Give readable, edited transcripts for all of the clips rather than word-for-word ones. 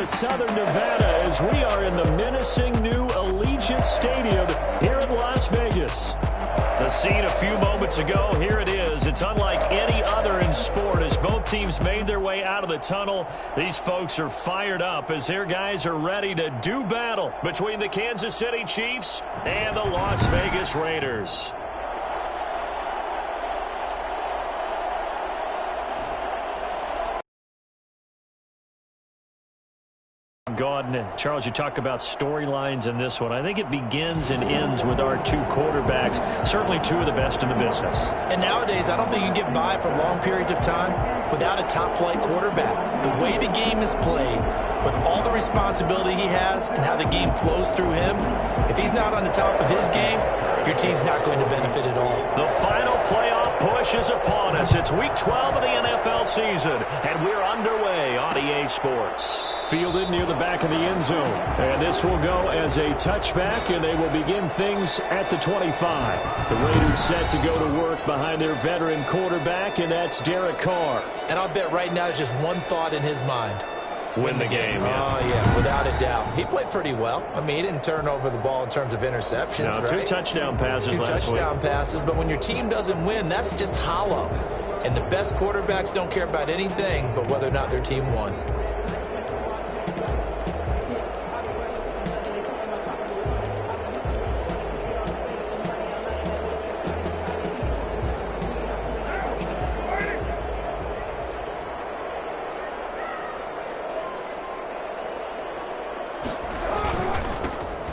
Southern Nevada as we are in the menacing new Allegiant Stadium here in Las Vegas. The scene a few moments ago, here it is. It's unlike any other in sport as both teams made their way out of the tunnel. These folks are fired up as their guys are ready to do battle between the Kansas City Chiefs and the Las Vegas Raiders. Gordon, Charles, you talk about storylines in this one. I think it begins and ends with our two quarterbacks, certainly two of the best in the business. And nowadays, I don't think you can get by for long periods of time without a top-flight quarterback. The way the game is played, with all the responsibility he has and how the game flows through him, if he's not on the top of his game, your team's not going to benefit at all. The final playoff push is upon us. It's Week 12 of the NFL season, and we're underway on EA Sports. Fielded near the back of the end zone. And this will go as a touchback, and they will begin things at the 25. The Raiders set to go to work behind their veteran quarterback, and that's Derek Carr. And I'll bet right now there's just one thought in his mind. Win the game, yeah. Oh, yeah, without a doubt. He played pretty well. I mean, he didn't turn over the ball in terms of interceptions, no, right? Two touchdown passes last week. Two touchdown passes, but when your team doesn't win, that's just hollow. And the best quarterbacks don't care about anything but whether or not their team won.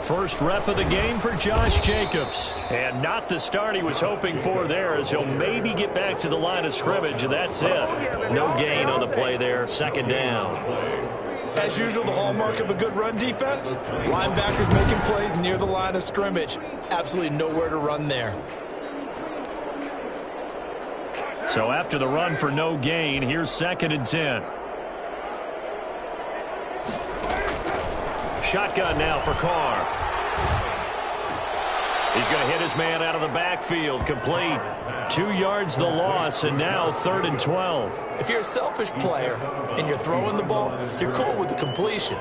First rep of the game for Josh Jacobs. And not the start he was hoping for there as he'll maybe get back to the line of scrimmage, and that's it. No gain on the play there, second down. As usual, the hallmark of a good run defense, linebackers making plays near the line of scrimmage. Absolutely nowhere to run there. So after the run for no gain, here's 2nd and 10. Shotgun now for Carr. He's going to hit his man out of the backfield. Complete. 2 yards the loss, and now 3rd and 12. If you're a selfish player and you're throwing the ball, you're cool with the completion.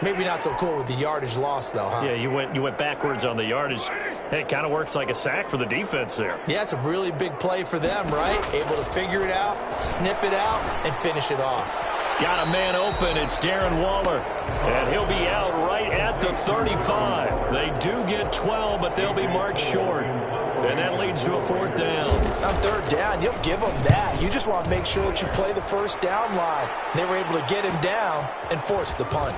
Maybe not so cool with the yardage loss, though, huh? Yeah, you went backwards on the yardage. Hey, it kind of works like a sack for the defense there. Yeah, it's a really big play for them, right? Able to figure it out, sniff it out, and finish it off. Got a man open. It's Darren Waller. And he'll be out right at the 35. They do get 12, but they'll be marked short. And that leads to a 4th down. On 3rd down, you'll give them that. You just want to make sure that you play the first down line. They were able to get him down and force the punt.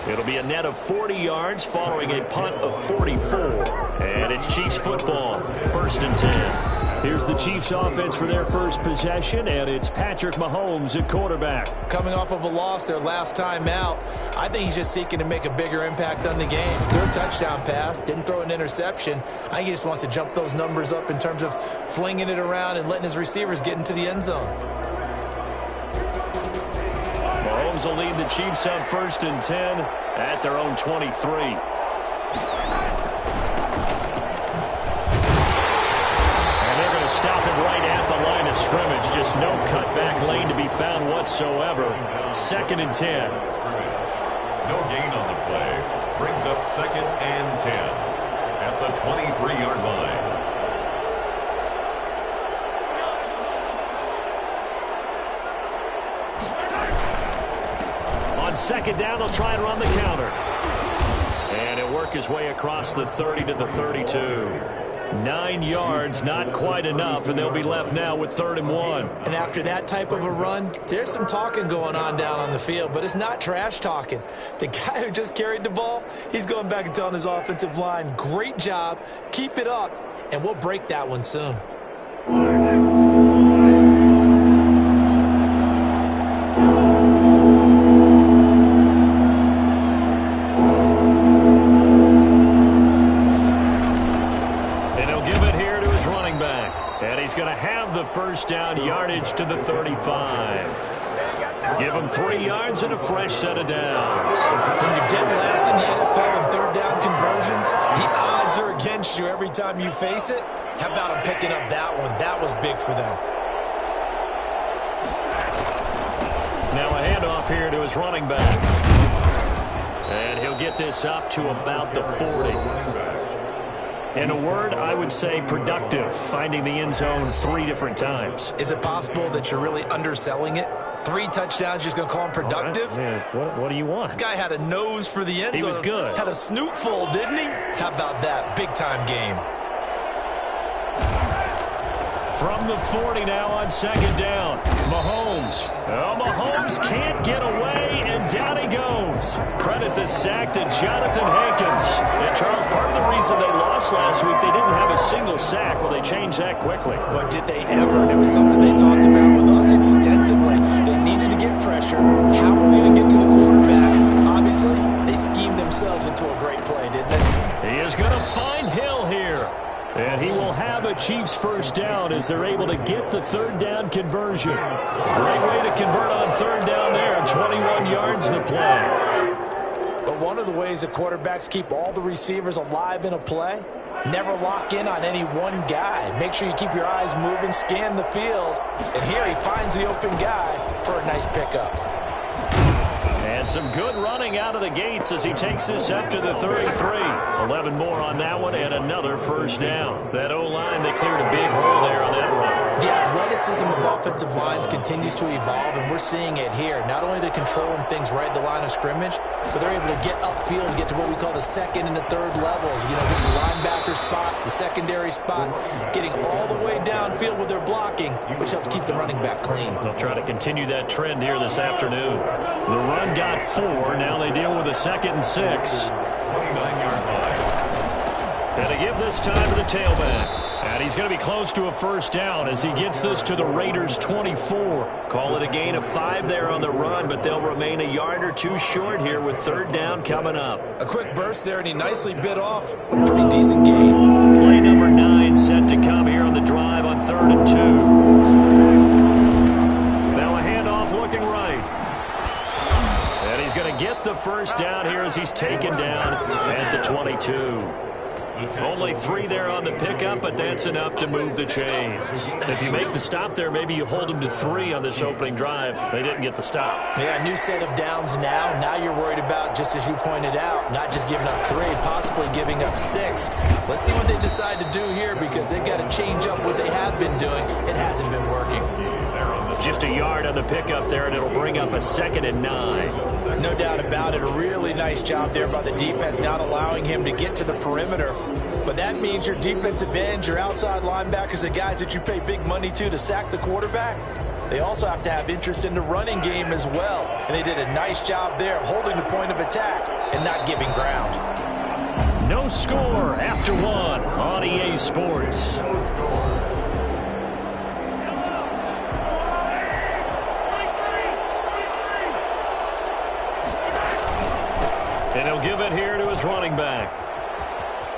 It'll be a net of 40 yards following a punt of 44. And it's Chiefs football. 1st and 10. Here's the Chiefs offense for their first possession, and it's Patrick Mahomes at quarterback. Coming off of a loss their last time out, I think he's just seeking to make a bigger impact on the game. Threw a touchdown pass, didn't throw an interception. I think he just wants to jump those numbers up in terms of flinging it around and letting his receivers get into the end zone. Mahomes will lead the Chiefs on 1st and 10 at their own 23. Stop him right at the line of scrimmage. Just no cutback lane to be found whatsoever. 2nd and 10. No gain on the play. Brings up 2nd and 10 at the 23-yard line. On 2nd down, they'll try and run the counter. And he'll work his way across the 30 to the 32. 9 yards, not quite enough, and they'll be left now with 3rd and 1. And after that type of a run, there's some talking going on down on the field, but it's not trash talking. The guy who just carried the ball, he's going back and telling his offensive line, great job, keep it up, and we'll break that one soon. The first down yardage to the 35. Give him 3 yards and a fresh set of downs. When you're dead last in the NFL in 3rd down conversions, the odds are against you every time you face it. How about him picking up that one? That was big for them. Now a handoff here to his running back. And he'll get this up to about the 40. In a word, I would say productive, finding the end zone 3 different times. Is it possible that you're really underselling it? 3 touchdowns, you're just going to call him productive? What do you want? This guy had a nose for the end zone. He was good. Had a snoot full, didn't he? How about that? Big-time game. From the 40 now on second down. Mahomes. Oh, Mahomes can't get away, and down he goes. Credit the sack to Jonathan Hankins. And Charles, part of the reason they lost last week, they didn't have a single sack. Well, they changed that quickly. But did they ever? And it was something they talked about with us extensively. They needed to get pressure. How are we going to get to the quarterback? Obviously, they schemed themselves into a great play, didn't they? He is going to find Hill here. And he will have a Chiefs first down as they're able to get the third down conversion. Great way to convert on third down there. 21 yards the play. But one of the ways that quarterbacks keep all the receivers alive in a play, never lock in on any one guy. Make sure you keep your eyes moving, scan the field. And here he finds the open guy for a nice pickup. And some good running out of the gates as he takes this up to the 33. 11 more on that one and another first down. That O-line, they cleared a big hole there on that run. The athleticism of offensive lines continues to evolve, and we're seeing it here. Not only are they controlling things right at the line of scrimmage, but they're able to get upfield and get to what we call the second and the third levels. You know, get to linebacker spot, the secondary spot, getting all the way downfield with their blocking, which helps keep the running back clean. They'll try to continue that trend here this afternoon. The run got 4. Now they deal with a 2nd and 6. 29-yard line. And to give this time to the tailback. And he's going to be close to a first down as he gets this to the Raiders' 24. Call it a gain of 5 there on the run, but they'll remain a yard or 2 short here with third down coming up. A quick burst there, and he nicely bit off a pretty decent gain. Play number 9 set to come here on the drive on 3rd and 2. Now a handoff looking right. And he's going to get the first down here as he's taken down at the 22. Only 3 there on the pickup, but that's enough to move the chains. If you make the stop there, maybe you hold them to 3 on this opening drive. They didn't get the stop. Yeah, new set of downs now. Now you're worried about, just as you pointed out, not just giving up 3, possibly giving up 6. Let's see what they decide to do here, because they've got to change up what they have been doing. It hasn't been working. Just a yard on the pickup there, and it'll bring up a 2nd and 9. No doubt about it. A really nice job there by the defense, not allowing him to get to the perimeter. But that means your defensive ends, your outside linebackers, the guys that you pay big money to sack the quarterback, they also have to have interest in the running game as well. And they did a nice job there of holding the point of attack and not giving ground. No score after 1 on EA Sports. No score. And he'll give it here to his running back.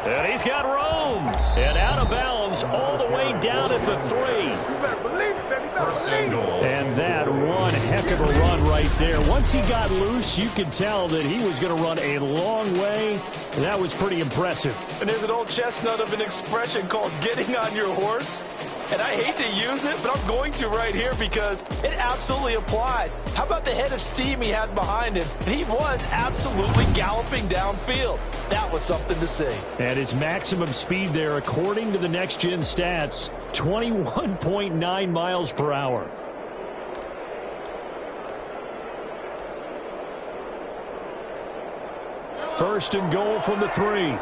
And he's got room. And out of bounds all the way down at the 3. First and goal. And that one heck of a run right there. Once he got loose, you could tell that he was going to run a long way. And that was pretty impressive. And there's an old chestnut of an expression called getting on your horse. And I hate to use it, but I'm going to right here because it absolutely applies. How about the head of steam he had behind him? And he was absolutely galloping downfield. That was something to see. And his maximum speed there, according to the Next Gen stats, 21.9 miles per hour. First and goal from the 3.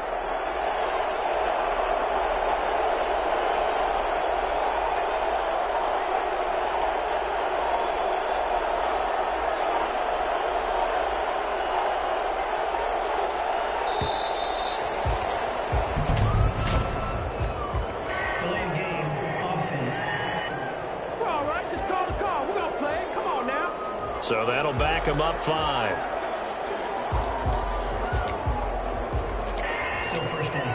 So that'll back him up 5. Still first down.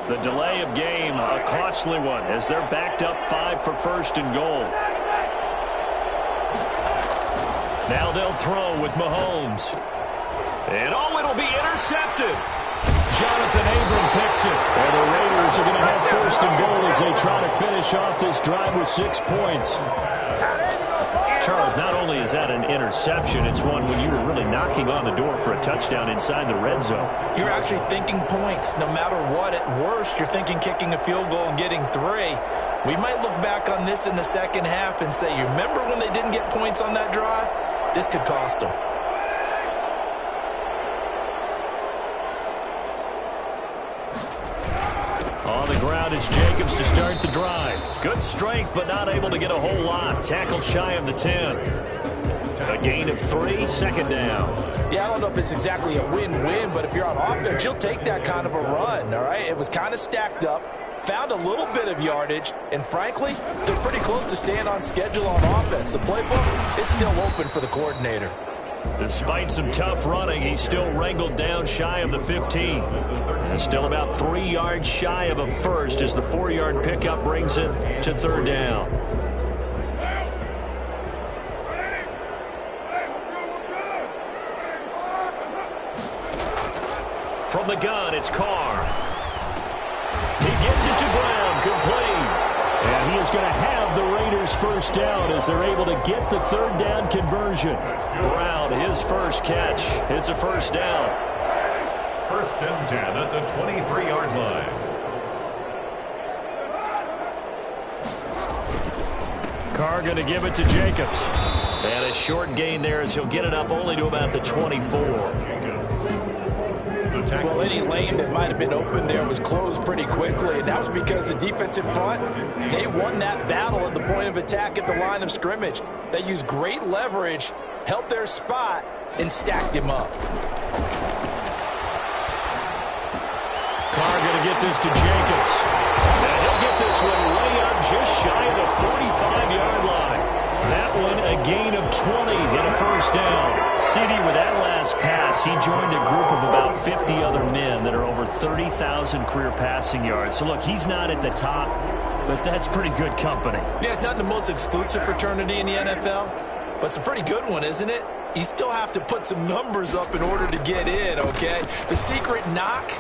The delay of game, a costly one, as they're backed up 5 for first and goal. Now they'll throw with Mahomes. And it'll be intercepted. Jonathan Abram picks it. And the Raiders are going to have first and goal as they try to finish off this drive with 6 points. Charles, not only is that an interception, it's one when you were really knocking on the door for a touchdown inside the red zone. You're actually thinking points. No matter what, at worst, you're thinking kicking a field goal and getting 3. We might look back on this in the second half and say, you remember when they didn't get points on that drive? This could cost them. On the ground, it's Jacobs to start the drive. Good strength, but not able to get a whole lot. Tackled shy of the 10. A gain of 3, second down. Yeah, I don't know if it's exactly a win-win, but if you're on offense, you'll take that kind of a run, all right? It was kind of stacked up, found a little bit of yardage, and frankly, they're pretty close to staying on schedule on offense. The playbook is still open for the coordinator. Despite some tough running, he's still wrangled down shy of the 15. And still about 3 yards shy of a first as the 4-yard pickup brings it to third down. From the gun, it's Carr. He gets it to Brown, complete. And he is going to have the Raiders first down as they're able to get the third down conversion. Brown, his first catch. It's a first down. First and 10 at the 23-yard line. Carr going to give it to Jacobs. And a short gain there as he'll get it up only to about the 24. Well, any lane that might have been open there was closed pretty quickly, and that was because the defensive front, they won that battle at the point of attack at the line of scrimmage. They used great leverage, held their spot, and stacked him up. Carr going to get this to Jacobs. And he'll get this one way up just shy of the 45-yard line. That one a gain of 20 and a first down. CD, with that last pass, he joined a group of about 50 other men that are over 30,000 career passing yards. So, look, he's not at the top, but that's pretty good company. Yeah, it's not the most exclusive fraternity in the NFL, but it's a pretty good one, isn't it? You still have to put some numbers up in order to get in, okay? The secret knock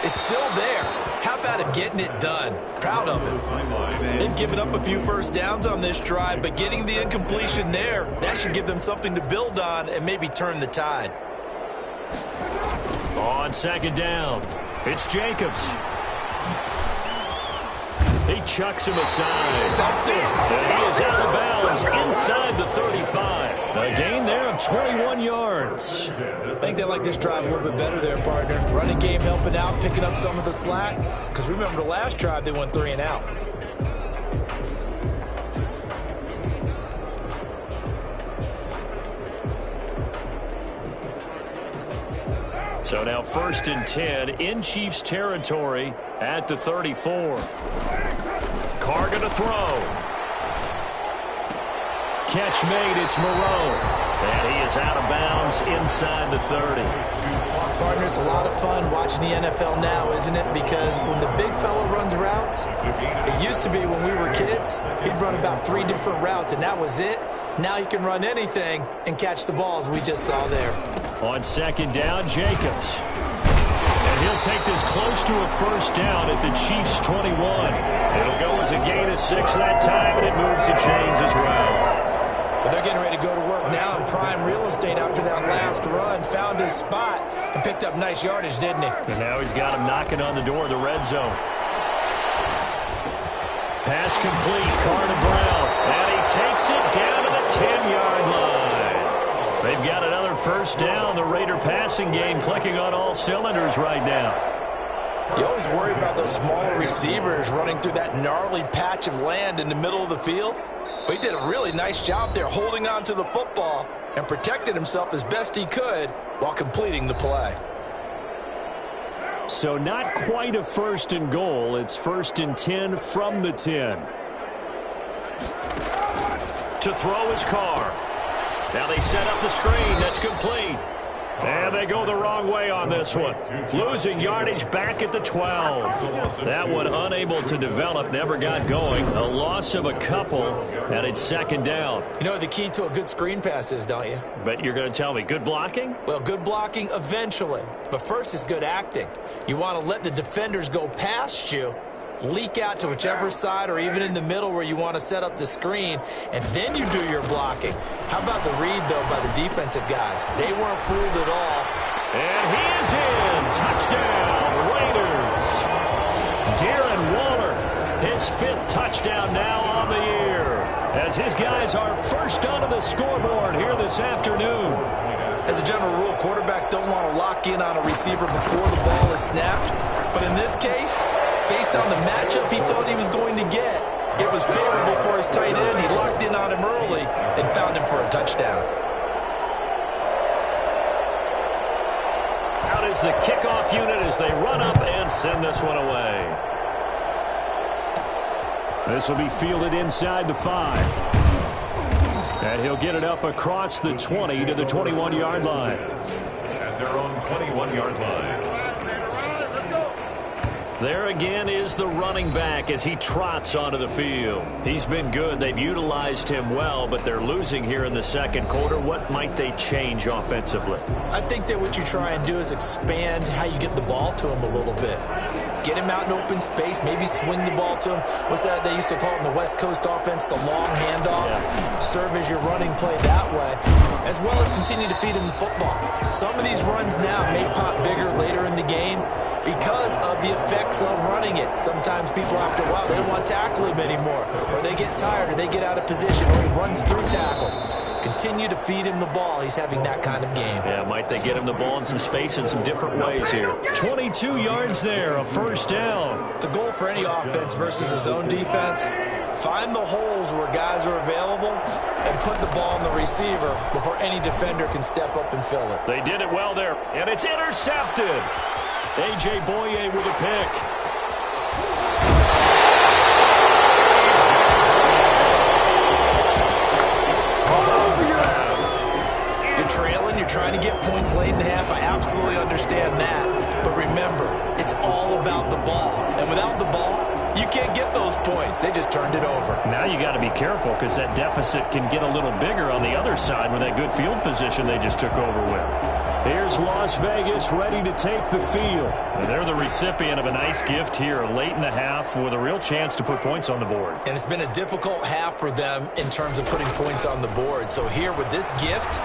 is still there. How about him getting it done? Proud of him. They've given up a few first downs on this drive, but getting the incompletion there, that should give them something to build on and maybe turn the tide. On second down, it's Jacobs. He chucks him aside. And he is out of bounds inside the 35. A gain there of 21 yards. I think they like this drive a little bit better there, partner. Running game helping out, picking up some of the slack. Because remember the last drive, they went 3 and out. So now first and 10 in Chiefs territory at the 34. Carr going to throw. Catch made, it's Moreau. And he is out of bounds inside the 30. Partner, it's a lot of fun watching the NFL now, isn't it? Because when the big fella runs routes, it used to be when we were kids, he'd run about 3 different routes, and that was it. Now he can run anything and catch the balls we just saw there. On second down, Jacobs. And he'll take this close to a first down at the Chiefs' 21. It'll go as a gain of 6 that time, and it moves the chains as well. But they're getting ready to go to work now in prime real estate after that last run. Found his spot and picked up nice yardage, didn't he? And now he's got him knocking on the door of the red zone. Pass complete, Carr to Brown. And he takes it down to the 10-yard line. They've got another first down. The Raider passing game clicking on all cylinders right now. You always worry about those smaller receivers running through that gnarly patch of land in the middle of the field. But he did a really nice job there holding on to the football and protected himself as best he could while completing the play. So not quite a first and goal. It's first and 10 from the 10. To throw is Carr. Now they set up the screen. That's complete. And they go the wrong way on this one. Losing yardage back at the 12. That one unable to develop, never got going. A loss of a couple, and it's second down. You know what the key to a good screen pass is, don't you? But you're going to tell me, good blocking? Well, good blocking eventually. But first is good acting. You want to let the defenders go past you, leak out to whichever side or even in the middle where you want to set up the screen, and then you do your blocking. How about the read, though, by the defensive guys? They weren't fooled at all. And he is in. Touchdown, Raiders. Darren Waller, his 5th touchdown now on the year, as his guys are first onto the scoreboard here this afternoon. As a general rule, quarterbacks don't want to lock in on a receiver before the ball is snapped. But in this case, based on the matchup he thought he was going to get, it was favorable for his tight end. He locked in on him early and found him for a touchdown. Out is the kickoff unit as they run up and send this one away. This will be fielded inside the 5. And he'll get it up across the 20 to the 21-yard line. At their own 21-yard line. There again is the running back as he trots onto the field. He's been good. They've utilized him well, but they're losing here in the second quarter. What might they change offensively? I think that what you try and do is expand how you get the ball to him a little bit. Get him out in open space, maybe swing the ball to him. What's that they used to call it in the West Coast offense, the long handoff? Yeah. Serve as your running play that way, as well as continue to feed him the football. Some of these runs now may pop bigger later in the game because of the effects of running it. Sometimes people, after a while, they don't want to tackle him anymore, or they get tired, or they get out of position, or he runs through tackles. Continue to feed him the ball. He's having that kind of game. Yeah, might they get him the ball in some space in some different ways here. 22 yards there, a first down. The goal for any offense versus his own defense, find the holes where guys are available and put the ball on the receiver before any defender can step up and fill it. They did it well there, and it's intercepted. A.J. Boye with a pick. Trailing, you're trying to get points late in the half. I absolutely understand that. But remember, it's all about the ball. And without the ball, you can't get those points. They just turned it over. Now you got to be careful because that deficit can get a little bigger on the other side with that good field position they just took over with. Here's Las Vegas ready to take the field. And they're the recipient of a nice gift here late in the half with a real chance to put points on the board. And it's been a difficult half for them in terms of putting points on the board. So here with this gift,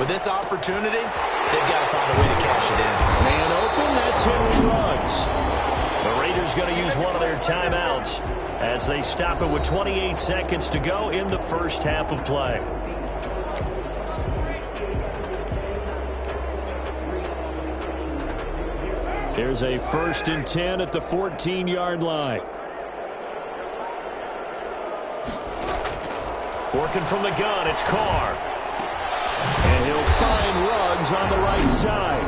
with this opportunity, they've got to find a way to cash it in. Man open, that's Henry Ruggs. The Raiders going to use one of their timeouts as they stop it with 28 seconds to go in the first half of play. Here's a 1st and 10 at the 14-yard line. Working from the gun, it's Carr. And he'll find Ruggs on the right side.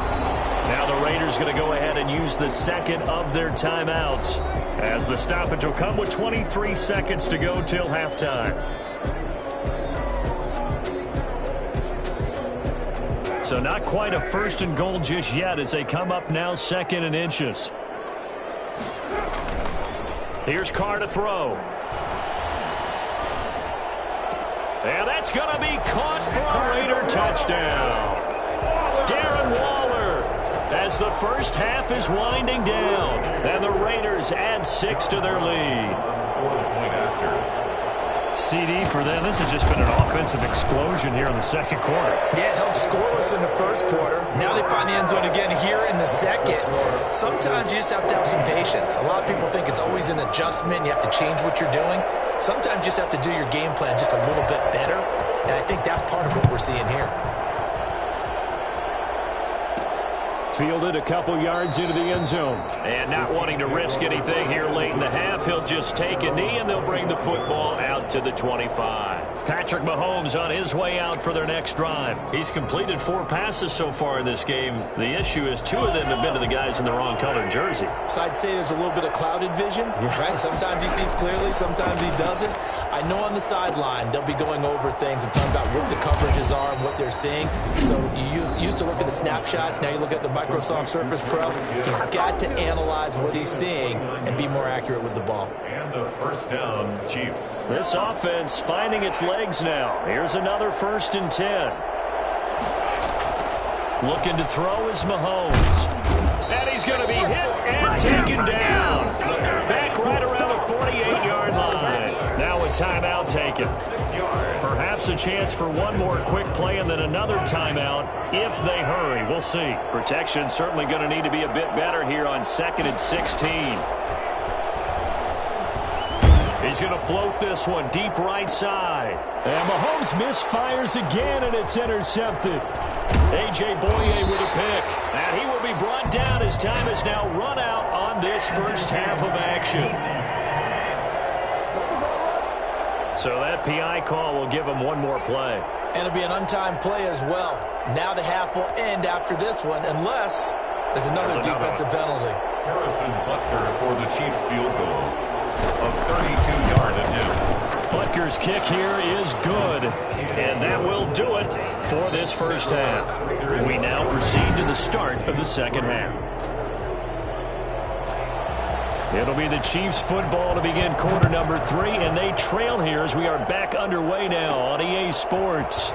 Now the Raiders going to go ahead and use the second of their timeouts as the stoppage will come with 23 seconds to go till halftime. So not quite a 1st and goal just yet as they come up now 2nd and inches. Here's Carr to throw. And that's going to be caught for a Raider touchdown. Darren Waller as the first half is winding down. And the Raiders add 6 to their lead. CD for them. This has just been an offensive explosion here in the second quarter. Yeah, held scoreless in the first quarter. Now they find the end zone again here in the second. Sometimes you just have to have some patience. A lot of people think it's always an adjustment. You have to change what you're doing. Sometimes you just have to do your game plan just a little bit better. And I think that's part of what we're seeing here. Fielded a couple yards into the end zone. And not wanting to risk anything here late in the half, he'll just take a knee and they'll bring the football out to the 25. Patrick Mahomes on his way out for their next drive. He's completed 4 passes so far in this game. The issue is 2 of them have been to the guys in the wrong colored jersey. So I'd say there's a little bit of clouded vision, right? Sometimes he sees clearly, sometimes he doesn't. I know on the sideline they'll be going over things and talking about what the coverages are and what they're seeing. So you used to look at the snapshots, now you look at the Microsoft Surface Pro. He's got to analyze what he's seeing and be more accurate with the ball. And a first down, Chiefs. This offense finding its legs now. Here's another 1st and 10. Looking to throw is Mahomes. And he's going to be hit and taken down. Back right around the 48-yard line. Now a timeout taken. Perhaps a chance for one more quick play and then another timeout if they hurry. We'll see. Protection certainly going to need to be a bit better here on 2nd and 16. He's going to float this one deep right side. And Mahomes misfires again, and it's intercepted. A.J. Boye with a pick. And he will be brought down as time has now run out on this first half of action. So that PI call will give him one more play. And it'll be an untimed play as well. Now the half will end after this one, unless there's another defensive penalty. Harrison Butker for the Chiefs field goal of 32-yard attempt. Butker's kick here is good, and that will do it for this first half. We now proceed to the start of the second half. It'll be the Chiefs football to begin quarter number 3, and they trail here as we are back underway now on EA Sports.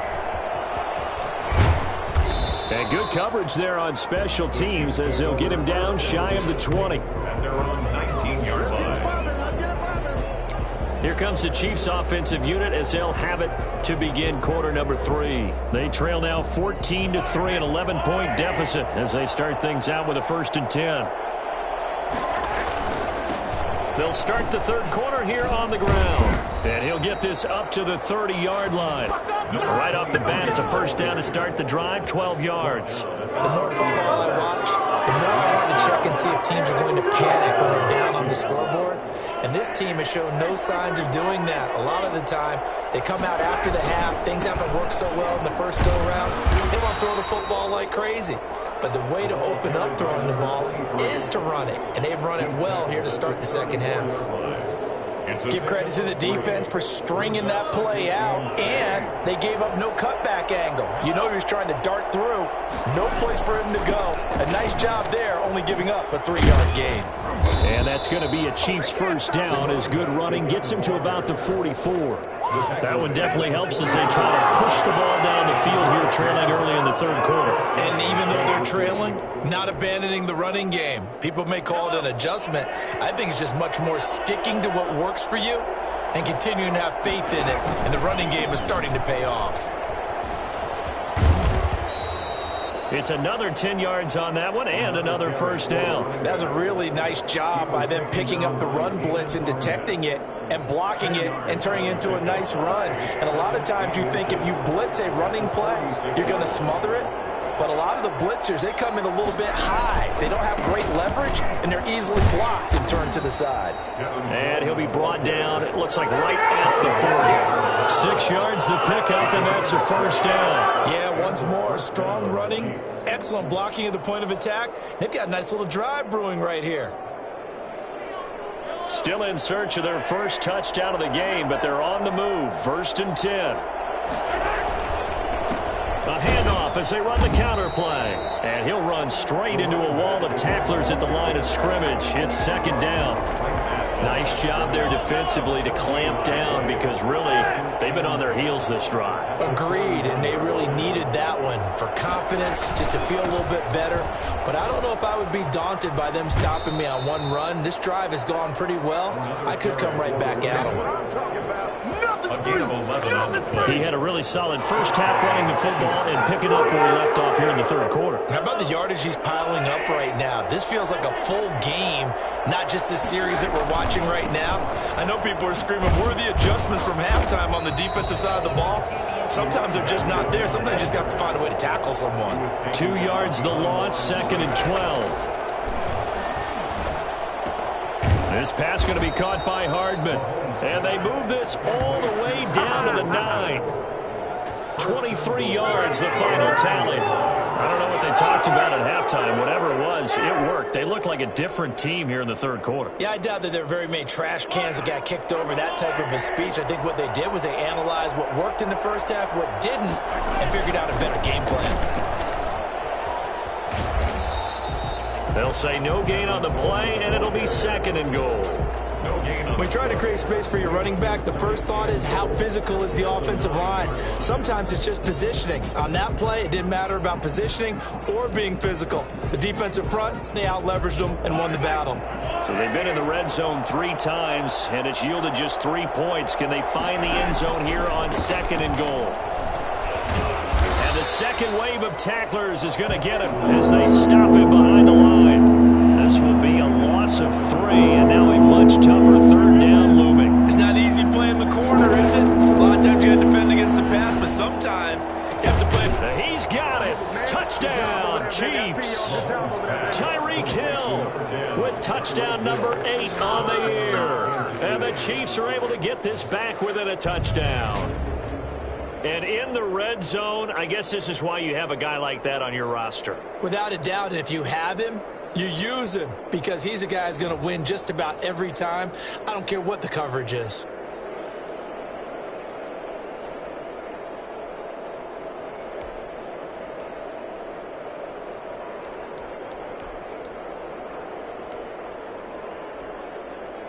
And good coverage there on special teams as they'll get him down shy of the 20. And they're on 19-yard line. Here comes the Chiefs offensive unit as they'll have it to begin quarter number 3. They trail now 14-3, an 11-point deficit as they start things out with a 1st and 10. They'll start the third quarter here on the ground. And he'll get this up to the 30-yard line. Right off the bat, it's a first down to start the drive, 12 yards. The more football I watch, the more I want to check and see if teams are going to panic when they're down on the scoreboard. And this team has shown no signs of doing that. A lot of the time, they come out after the half. Things haven't worked so well in the first go-around. They want to throw the football like crazy. But the way to open up throwing the ball is to run it. And they've run it well here to start the second half. Give credit to the defense for stringing that play out, and they gave up no cutback angle. You know he was trying to dart through. No place for him to go. A nice job there, only giving up a 3-yard gain. And that's going to be a Chiefs first down as good running gets him to about the 44. That one definitely helps as they try to push the ball down the field here, trailing early in the third quarter. And even though they're trailing, not abandoning the running game. People may call it an adjustment. I think it's just much more sticking to what works for you and continuing to have faith in it. And the running game is starting to pay off. It's another 10 yards on that one and another first down. That's a really nice job by them picking up the run blitz and detecting it and blocking it and turning it into a nice run. And a lot of times you think if you blitz a running play, you're going to smother it. But a lot of the blitzers, they come in a little bit high. They don't have great leverage, and they're easily blocked and turned to the side. And he'll be brought down, it looks like right at the 40. 6 yards the pickup, and that's a first down. Yeah, once more, strong running, excellent blocking at the point of attack. They've got a nice little drive brewing right here. Still in search of their first touchdown of the game, but they're on the move. 1st and 10. A handoff as they run the counter play. And he'll run straight into a wall of tacklers at the line of scrimmage. It's 2nd down. Nice job there defensively to clamp down because really they've been on their heels this drive. Agreed, and they really needed that one for confidence, just to feel a little bit better. But I don't know if I would be daunted by them stopping me on one run. This drive has gone pretty well. I could come right back at them. He had a really solid first half running the football and picking up where he left off here in the third quarter. How about the yardage he's piling up right now? This feels like a full game, not just this series that we're watching right now. I know people are screaming, where are the adjustments from halftime on the defensive side of the ball? Sometimes they're just not there. Sometimes you just have to find a way to tackle someone. 2 yards the loss, 2nd and 12. This pass going to be caught by Hardman. And they move this all the way down to the 9. 23 yards, the final tally. I don't know what they talked about at halftime. Whatever it was, it worked. They looked like a different team here in the third quarter. Yeah, I doubt that there were very many trash cans that got kicked over, that type of a speech. I think what they did was they analyzed what worked in the first half, what didn't, and figured out a better game plan. They'll say no gain on the play, and it'll be 2nd and goal. When you try to create space for your running back, the first thought is how physical is the offensive line. Sometimes it's just positioning. On that play, it didn't matter about positioning or being physical. The defensive front, they out-leveraged them and won the battle. So they've been in the red zone 3 times, and it's yielded just 3 points. Can they find the end zone here on 2nd and goal? And the second wave of tacklers is going to get him as they stop him behind the line. This will be a loss of 3, and now a much tougher 3rd down looming. It's not easy playing the corner, is it? A lot of times you got to defend against the pass, but sometimes you have to play. He's got it. Touchdown, Chiefs. Tyreek Hill with touchdown number 8 on the year. And the Chiefs are able to get this back within a touchdown. And in the red zone, I guess this is why you have a guy like that on your roster. Without a doubt, and if you have him, you use him because he's a guy who's going to win just about every time. I don't care what the coverage is.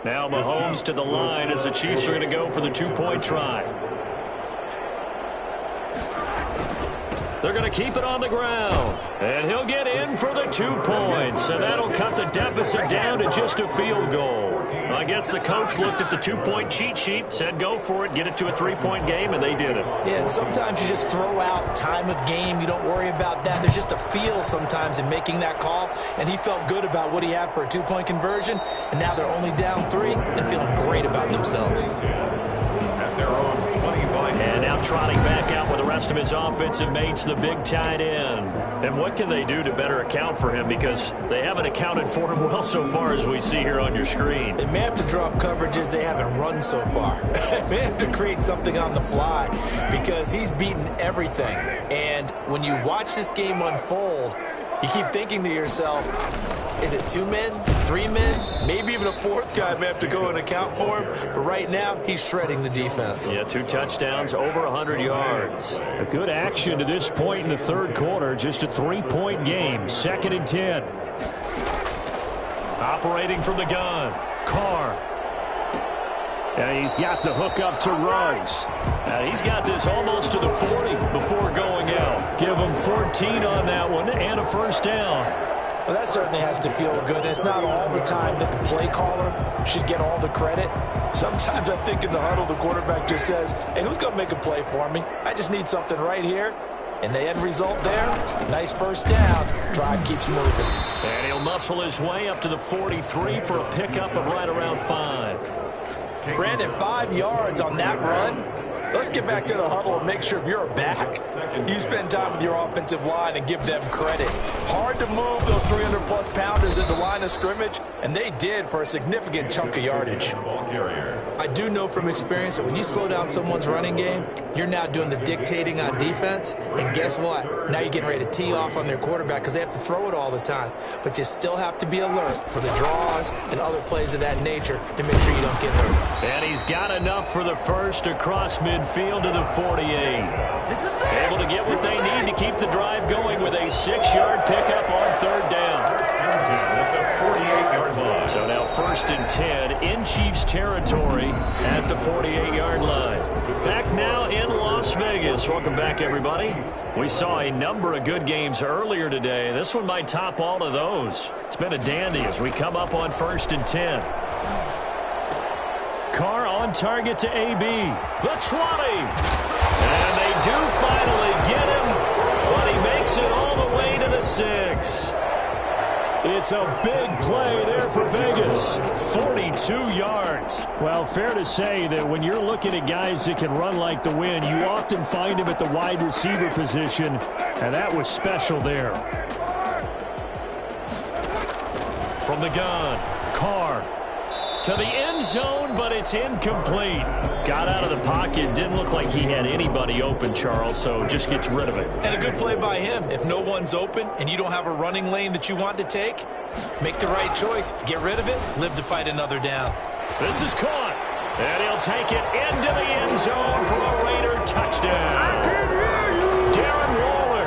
Now Mahomes to the line as the Chiefs are going to go for the 2-point try. They're going to keep it on the ground. And he'll get in for the 2 points. And that'll cut the deficit down to just a field goal. I guess the coach looked at the 2-point cheat sheet, said go for it, get it to a 3-point game, and they did it. Yeah, and sometimes you just throw out time of game. You don't worry about that. There's just a feel sometimes in making that call. And he felt good about what he had for a 2-point conversion. And now they're only down 3 and feeling great about themselves. At their own 25. And now trotting back out with the rest of his offensive mates, the big tight end. And what can they do to better account for him? Because they haven't accounted for him well so far as we see here on your screen. They may have to drop coverages they haven't run so far. They may have to create something on the fly because he's beaten everything. And when you watch this game unfold, you keep thinking to yourself, is it 2 men, 3 men, maybe even a 4th guy may have to go and account for him. But right now, he's shredding the defense. Yeah, 2 touchdowns, over 100 yards. A good action to this point in the third quarter. Just a 3-point game, 2nd and 10. Operating from the gun, Carr. And he's got the hook up to Ruggs. He's got this almost to the 40 before going out. Give him 14 on that one and a first down. Well, that certainly has to feel good. And it's not all the time that the play caller should get all the credit. Sometimes I think in the huddle, the quarterback just says, hey, who's going to make a play for me? I just need something right here. And the end result there, nice first down. Drive keeps moving. And he'll muscle his way up to the 43 for a pickup of right around 5. Brandon, 5 yards on that run. Let's get back to the huddle and make sure if you're a back, you spend time with your offensive line and give them credit. Hard to move those 300-plus pounders at the line of scrimmage, and they did for a significant chunk of yardage. I do know from experience that when you slow down someone's running game, you're now doing the dictating on defense, and guess what? Now you're getting ready to tee off on their quarterback because they have to throw it all the time. But you still have to be alert for the draws and other plays of that nature to make sure you don't get hurt. And he's got enough for the first across midfield to the 48. Able to get what they need to keep the drive going with a 6-yard pickup on 3rd down. So now 1st and 10 in Chiefs territory at the 48-yard line. Back now in Las Vegas. Welcome back, everybody. We saw a number of good games earlier today. This one might top all of those. It's been a dandy as we come up on 1st and 10. Carr on target to AB. The 20. And they do finally get him, but he makes it all the way to the 6. It's a big play there for Vegas. 42 yards. Well, fair to say that when you're looking at guys that can run like the wind, you often find them at the wide receiver position, and that was special there. From the gun, Carr to the end zone, but it's incomplete. Got out of the pocket. Didn't look like he had anybody open, Charles, so just gets rid of it. And a good play by him. If no one's open and you don't have a running lane that you want to take, make the right choice. Get rid of it. Live to fight another down. This is caught. And he'll take it into the end zone for a Raider touchdown. Darren Waller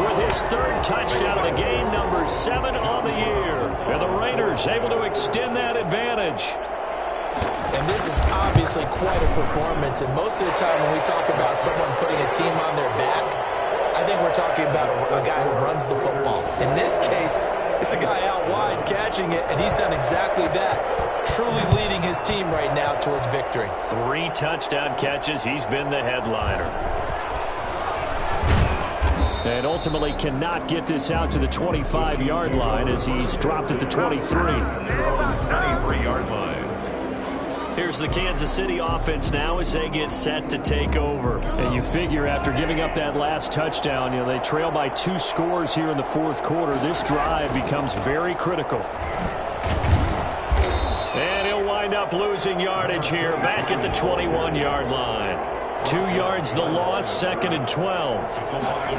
with his third touchdown of the game, number 7 on the year. And the Raiders able to extend that advantage. And this is obviously quite a performance. And most of the time when we talk about someone putting a team on their back, I think we're talking about a guy who runs the football. In this case, it's a guy out wide catching it, and he's done exactly that. Truly leading his team right now towards victory. 3 touchdown catches. He's been the headliner. And ultimately cannot get this out to the 25-yard line as he's dropped at the 23. 23-yard line. Here's the Kansas City offense now as they get set to take over. And you figure after giving up that last touchdown, they trail by 2 scores here in the fourth quarter. This drive becomes very critical. And he'll wind up losing yardage here back at the 21-yard line. 2 yards the loss, 2nd and 12. It's a loss of 2.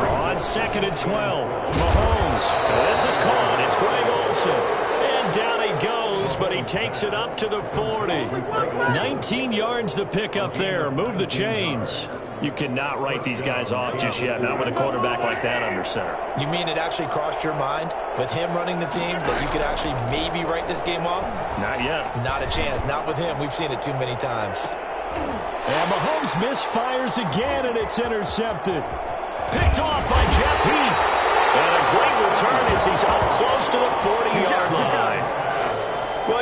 On 2nd and 12, Mahomes. This is caught. It's Greg Olsen. And down he goes, but he takes it up to the 40. 19 yards to pick up there. Move the chains. You cannot write these guys off just yet, not with a quarterback like that under center. You mean it actually crossed your mind with him running the team that you could actually maybe write this game off? Not yet. Not a chance. Not with him. We've seen it too many times. And Mahomes misfires again, and it's intercepted. Picked off by Jeff Heath. And a great return as he's up close to the 40-yard line.